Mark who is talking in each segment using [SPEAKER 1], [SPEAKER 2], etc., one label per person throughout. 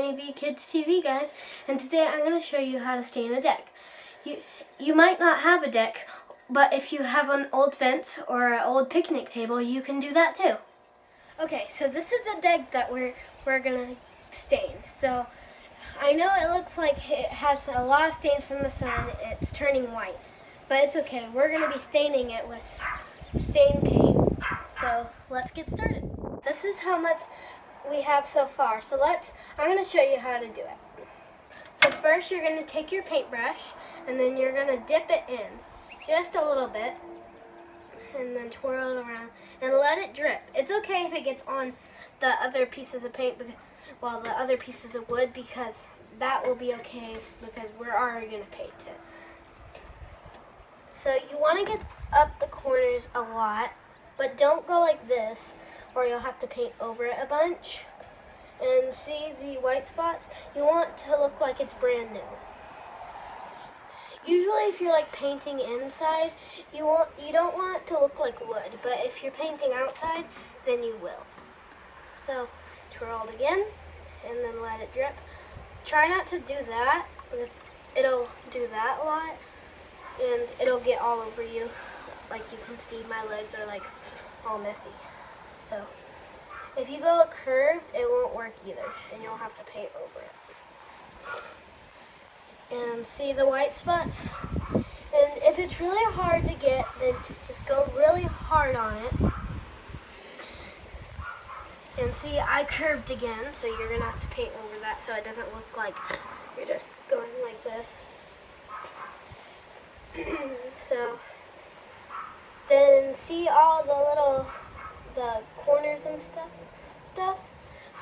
[SPEAKER 1] DanieBKidsTV, guys, and today I'm going to show you how to stain a deck. You might not have a deck, but if you have an old fence or an old picnic table, you can do that too. Okay, so this is the deck that we're going to stain. So I know it looks like it has a lot of stains from the sun. It's turning white, but it's okay. We're going to be staining it with stain paint. So let's get started. This is how much we have so far. So I'm going to show you how to do it. So first you're going to take your paintbrush and then you're going to dip it in just a little bit and then twirl it around and let it drip. It's okay if it gets on the other pieces of paint, the other pieces of wood, because that will be okay because we're already going to paint it. So you want to get up the corners a lot, but don't go like this or you'll have to paint over it a bunch. And see the white spots? You want to look like it's brand new. Usually if you're like painting inside, you don't want it to look like wood, but if you're painting outside, then you will. So twirl it again and then let it drip. Try not to do that because it'll do that a lot and it'll get all over you. Like you can see my legs are like all messy. So if you go curved, it won't work either, and you'll have to paint over it. And see the white spots? And if it's really hard to get, then just go really hard on it. And see, I curved again, so you're gonna have to paint over that so it doesn't look like you're just going like this. So then see all the corners and stuff.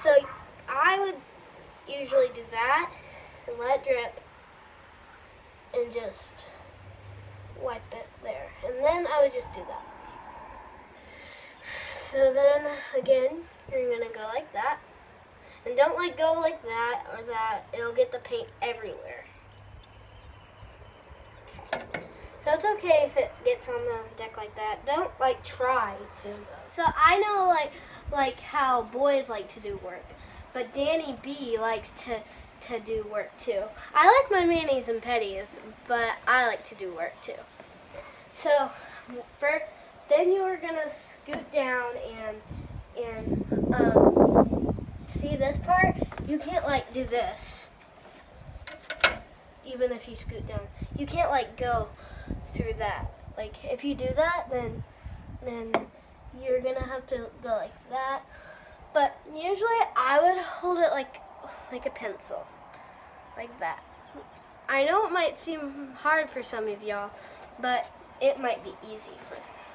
[SPEAKER 1] So I would usually do that and let it drip and just wipe it there. And then I would just do that. So then again, you're gonna go like that. And don't go like that or that, it'll get the paint everywhere. Okay. So it's okay if it gets on the deck like that. Don't try to though. So I know like how boys like to do work, but Danie B likes to do work too. I like my manis and petties, but I like to do work too. So then you're gonna scoot down and see this part? You can't do this. Even if you scoot down, you can't go through that. If you do that, then you're gonna have to go like that. But usually I would hold it like a pencil, like that. I know it might seem hard for some of y'all, but it might be easy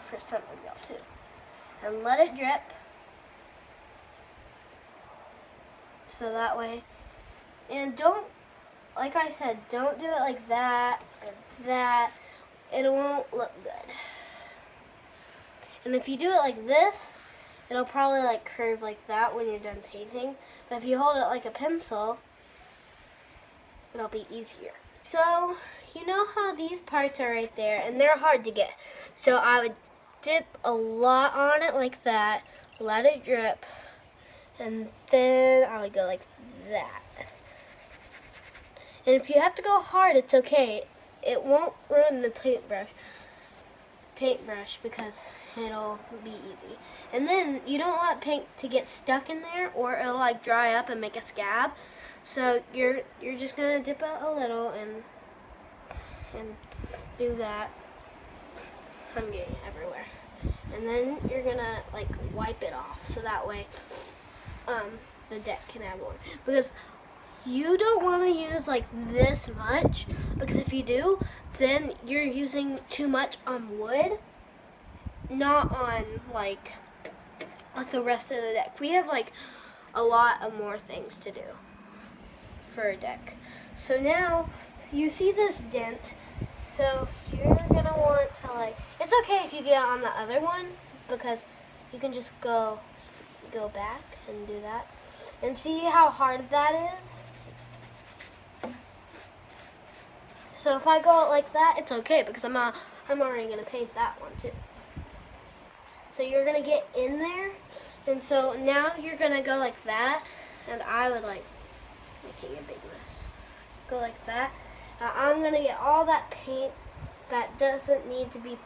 [SPEAKER 1] for some of y'all too. And let it drip. So that way, and don't, like I said, don't do it like that or that. It won't look good. And if you do it like this, it'll probably curve like that when you're done painting. But if you hold it like a pencil, it'll be easier. So you know how these parts are right there, and they're hard to get. So I would dip a lot on it like that, let it drip, and then I would go like that. And if you have to go hard, it's okay. It won't ruin the paintbrush because it'll be easy. And then you don't want paint to get stuck in there or it'll dry up and make a scab. So you're just gonna dip it a little and do that. I'm getting it everywhere. And then you're gonna wipe it off so that way the deck can have more. Because you don't want to use this much, because if you do, then you're using too much on wood, not on the rest of the deck. We have a lot of more things to do for a deck. So now you see this dent, so you're gonna want to it's okay if you get on the other one, because you can just go back and do that. And see how hard that is? So if I go like that, it's okay because I'm already gonna paint that one too. So you're gonna get in there, and so now you're gonna go like that, and I would making a big mess. Go like that. Now I'm gonna get all that paint that doesn't need to be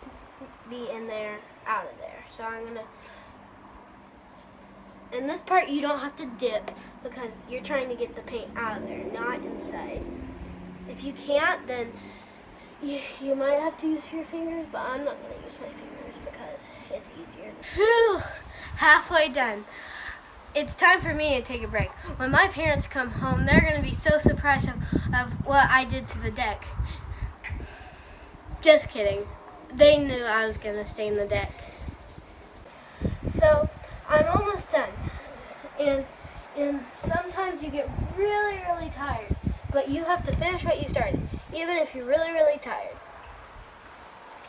[SPEAKER 1] in there out of there. So I'm gonna. In this part, you don't have to dip because you're trying to get the paint out of there, not inside. If you can't, then you might have to use your fingers, but I'm not going to use my fingers because it's easier. Whew, halfway done. It's time for me to take a break. When my parents come home, they're going to be so surprised of what I did to the deck. Just kidding. They knew I was going to stain the deck. So, I'm almost done. And sometimes you get really, really tired. But you have to finish what you started, even if you're really, really tired.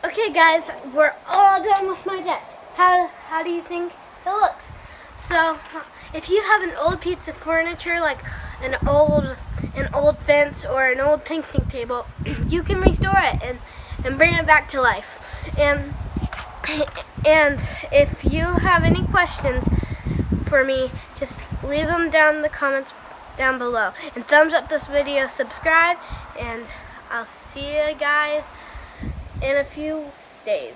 [SPEAKER 1] Okay guys, we're all done with my deck. How do you think it looks? So, if you have an old piece of furniture, like an old fence or an old picnic table, you can restore it and bring it back to life. And if you have any questions for me, just leave them down in the comments down below. And thumbs up this video, subscribe, and I'll see you guys in a few days.